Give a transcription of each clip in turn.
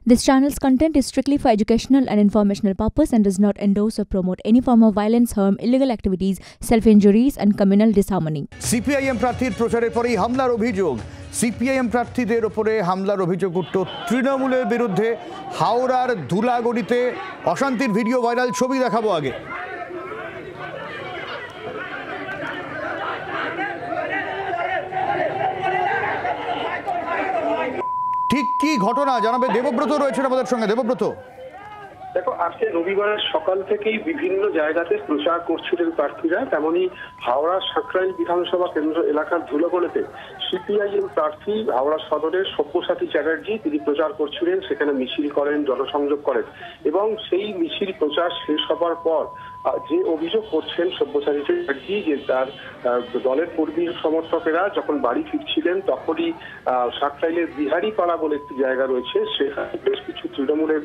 This channel's content is strictly for educational and informational purpose and does not endorse or promote any form of violence, harm, illegal activities, self-injuries and communal disharmony. CPIM প্রার্থীর প্রচারের পরেই হামলার অভিযোগ। CPIM প্রার্থীদের উপরে হামলার অভিযোগ উঠল তৃণমূলের বিরুদ্ধে। হাওড়ার ধুলাগড়িতে অশান্তির ভিডিও ভাইরাল, ছবি দেখাবো আগে। ঠিক কি ঘটনা জানাবে দেবব্রত রয়েছেন আমাদের সঙ্গে। দেবব্রত, দেখো, আজকে রবিবারের সকাল থেকেই বিভিন্ন জায়গাতে প্রচার করছিলেন প্রার্থীরা। তেমনি হাওড়া সাঁকরাইল বিধানসভা কেন্দ্র এলাকার ধুলাগড়িতে সিপিআইএম প্রার্থী হাওড়া সদরের সব্যসাচী চ্যাটার্জি তিনি প্রচার করছিলেন। সেখানে মিছিল করেন, জনসংযোগ করেন এবং সেই মিছিল প্রচার শেষ হবার পর যে অভিযোগ করছেন সব্যসাচী চ্যাটার্জি যে তার দলের কর্মী সমর্থকেরা যখন বাড়ি ফিরছিলেন তখনই সাঁকরাইলের বিহারীপাড়া বলে একটি জায়গা রয়েছে, সেখানে বেশ কিছু তৃণমূলের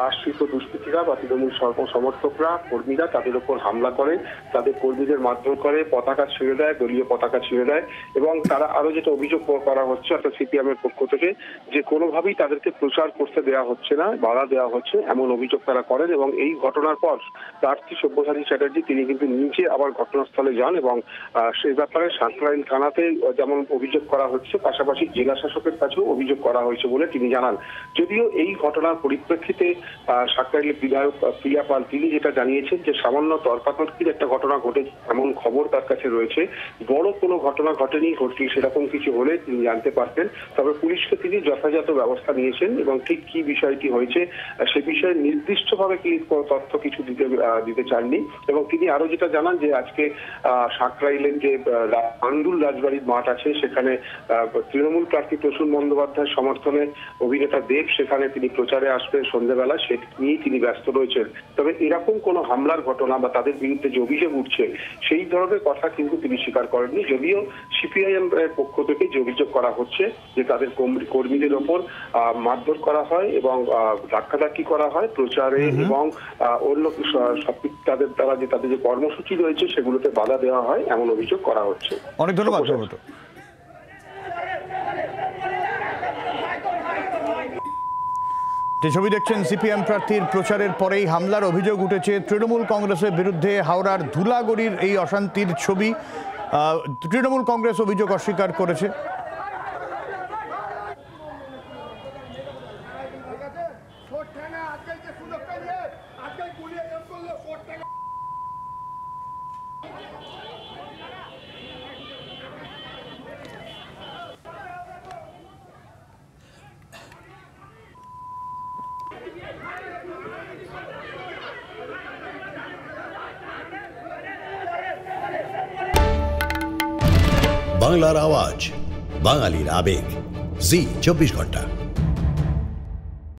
আশ্রিত দুষ্কৃতীরা বা তৃণমূল সমর্থকরা কর্মীরা তাদের উপর হামলা করে, তাদের কর্মীদের মারধর করে, পতাকা ছিঁড়ে দেয়, দলীয় পতাকা ছিঁড়ে দেয় এবং তারা আরো যেটা অভিযোগ করা হচ্ছে অর্থাৎ সিপিএম এর পক্ষ থেকে যে কোনোভাবেই তাদেরকে প্রচার করতে দেওয়া হচ্ছে না, বাধা দেওয়া হচ্ছে, এমন অভিযোগ তারা করেন। এবং এই ঘটনার পর প্রার্থী সব্যসাচী চ্যাটার্জি তিনি কিন্তু নিজে আবার ঘটনাস্থলে যান এবং সেই ব্যাপারে সাঁকরাইল থানাতে যেমন অভিযোগ করা হচ্ছে, পাশাপাশি জেলা শাসকের কাছেও অভিযোগ করা হয়েছে বলে তিনি জানান। যদিও এই ঘটনার পরিপ্রেক্ষিতে সাঁকরাইলের বিধায়ক প্রিয়া পাল তিনি যেটা জানিয়েছেন যে সামান্য তর্কাতর্কির একটা ঘটনা ঘটেছে এমন খবর তার কাছে রয়েছে, বড় কোনো ঘটনা ঘটেনি, সেরকম কিছু হলে তিনি জানতে পারতেন। তবে পুলিশকে তিনি যথাযথ ব্যবস্থা নিয়েছেন এবং ঠিক কি বিষয়টি হয়েছে সে বিষয়ে নির্দিষ্টভাবে কি তথ্য কিছু দিতে চাননি। এবং তিনি আরো যেটা জানান যে আজকে সাঁকরাইলের যে আন্দুল রাজবাড়ির মাঠ আছে সেখানে তৃণমূল প্রার্থী প্রসূন বন্দ্যোপাধ্যায়ের সমর্থনে অভিনেতা দেব সেখানে তিনি প্রচারে আসবেন সন্ধ্যাবেলা, সে নিয়েই তিনি ব্যস্ত রয়েছেন। তবে এরকম কোনো হামলার ঘটনা বা তাদের বিরুদ্ধে যে অভিযোগ উঠছে সেই ধরনের কথা কিন্তু তিনি স্বীকার করেননি। যদিও সিপিআইএম এর পক্ষ থেকে যে অভিযোগ করা হচ্ছে যে তাদের কর্মীদের ওপর মারধর করা হয় এবং ধাক্কাধাক্কি করা হয় প্রচারে এবং অন্য তাদের দ্বারা যে তাদের যে কর্মসূচি রয়েছে সেগুলোতে বাধা দেওয়া হয় এমন অভিযোগ করা হচ্ছে। অনেক ধন্যবাদ। যে ছবি দেখছেন সিপিএম প্রার্থীর প্রচারের পরেই হামলার অভিযোগ উঠেছে তৃণমূল কংগ্রেসের বিরুদ্ধে। হাওড়ার ধুলাগড়ির এই অশান্তির ছবি, তৃণমূল কংগ্রেস অভিযোগ অস্বীকার করেছে। বাংলার আওয়াজ, বাঙালির আবেগ, জি 24 ঘন্টা।